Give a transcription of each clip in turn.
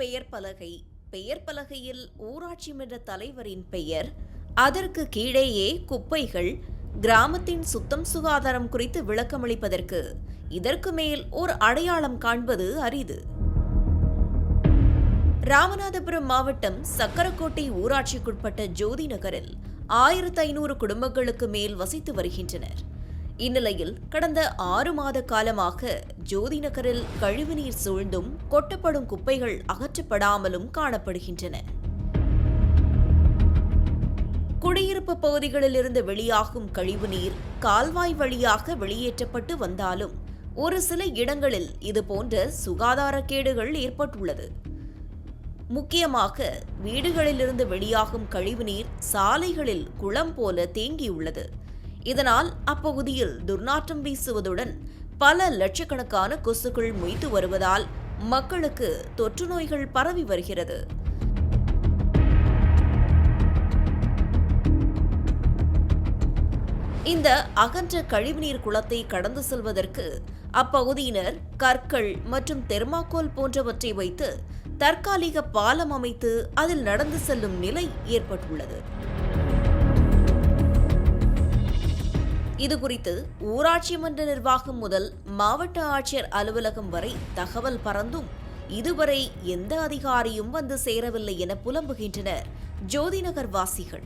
பெயர் பலகை, பெயர் பலகையில் ஊராட்சி மன்ற தலைவரின் பெயர், அதற்கு கீழேயே குப்பைகள், கிராமத்தின் சுத்தம் சுகாதாரம் குறித்து விளக்கமளிப்பதற்கு இதற்கு மேல் ஒரு அடையாளம் காண்பது அரிது. ராமநாதபுரம் மாவட்டம் சக்கரக்கோட்டை ஊராட்சிக்குட்பட்ட ஜோதி நகரில் 1500 குடும்பங்களுக்கு மேல் வசித்து வருகின்றனர். இந்நிலையில் கடந்த 6 மாத காலமாக ஜோதி நகரில் கழிவுநீர் சூழ்ந்தும் கொட்டப்படும் குப்பைகள் அகற்றப்படாமலும் காணப்படுகின்றன. குடியிருப்பு பகுதிகளிலிருந்து வெளியாகும் கழிவுநீர் கால்வாய் வழியாக வெளியேற்றப்பட்டு வந்தாலும் ஒரு சில இடங்களில் இதுபோன்ற சுகாதாரக்கேடுகள் ஏற்பட்டுள்ளது. முக்கியமாக வீடுகளிலிருந்து வெளியாகும் கழிவுநீர் சாலைகளில் குளம் போல தேங்கியுள்ளது. இதனால் அப்பகுதியில் துர்நாற்றம் வீசுவதுடன் பல லட்சக்கணக்கான கொசுக்கள் மொய்த்து வருவதால் மக்களுக்கு தொற்று நோய்கள் பரவி வருகிறது. இந்த அகன்ற கழிவுநீர் குளத்தை கடந்து செல்வதற்கு அப்பகுதியினர் கற்கள் மற்றும் தெர்மாக்கோல் போன்றவற்றை வைத்து தற்காலிக பாலம் அமைத்து அதில் நடந்து செல்லும் நிலை ஏற்பட்டுள்ளது. இதுகுறித்து ஊராட்சி மன்ற நிர்வாகம் முதல் மாவட்ட ஆட்சியர் அலுவலகம் வரை தகவல் பறந்தும் இதுவரை எந்த அதிகாரியும் வந்து சேரவில்லை என புலம்புகின்றனர் ஜோதிநகர் வாசிகள்.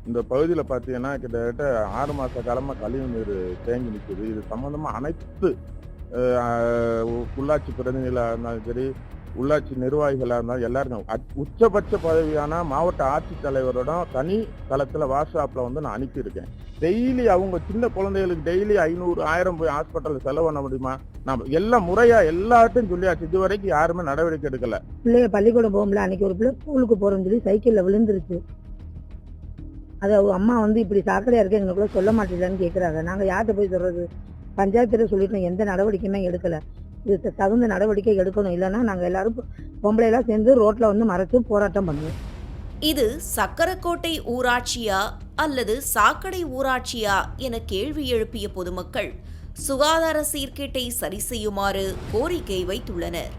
இந்த பகுதியில் பார்த்தீங்கன்னா கிட்டத்தட்ட 6 மாத காலமாக கழிவு நீர் தேங்கி நிற்குது. இது சம்பந்தமாக அனைத்து உள்ளாட்சி பிரதிநிதிகளாக இருந்தாலும் சரி, உள்ளாட்சி நிர்வாகிகளாக இருந்தாலும் எல்லாருக்கும் உச்சபட்ச பதவியான மாவட்ட ஆட்சித்தலைவரோட தனி தளத்தில் வாட்ஸ்அப்பில் வந்து நான் அனுப்பியிருக்கேன். டெய்லி அவங்க சின்ன குழந்தைகளுக்கு டெய்லி 500 1000 போய் ஹாஸ்பிட்டலில் செலவு பண்ண முடியுமா? நம்ம எல்லாம் முறையாக எல்லார்ட்டையும் சொல்லியாச்சு. இது வரைக்கும் யாருமே நடவடிக்கை எடுக்கல. பிள்ளைய பள்ளிக்கூடம் போகும்போது அன்னைக்கு ஒரு பிள்ளை ஸ்கூலுக்கு போகிறோம்னு சொல்லி சைக்கிளில் விழுந்துருச்சு. அது அவங்க அம்மா வந்து இப்படி சாக்கடையாக இருக்கு எங்களுக்குள்ள சொல்ல மாட்டேங்கலான்னு கேட்குறாங்க. நாங்கள் யார்கிட்ட போய் சொல்கிறது? பஞ்சாயத்தில் சொல்லிட்டோம், எந்த நடவடிக்கையுமே எடுக்கலை. இது தகுந்த நடவடிக்கை எடுக்கணும், இல்லைன்னா நாங்கள் எல்லாரும் பொம்பளையெல்லாம் சேர்ந்து ரோட்டில் வந்து மறைச்சு போராட்டம் பண்ணுவோம். இது சக்கரக்கோட்டை ஊராட்சியா அல்லது சாக்கடை ஊராட்சியா என கேள்வி எழுப்பிய பொதுமக்கள் சுகாதார சீர்கேட்டை சரி செய்யுமாறு கோரிக்கை வைத்துள்ளனர்.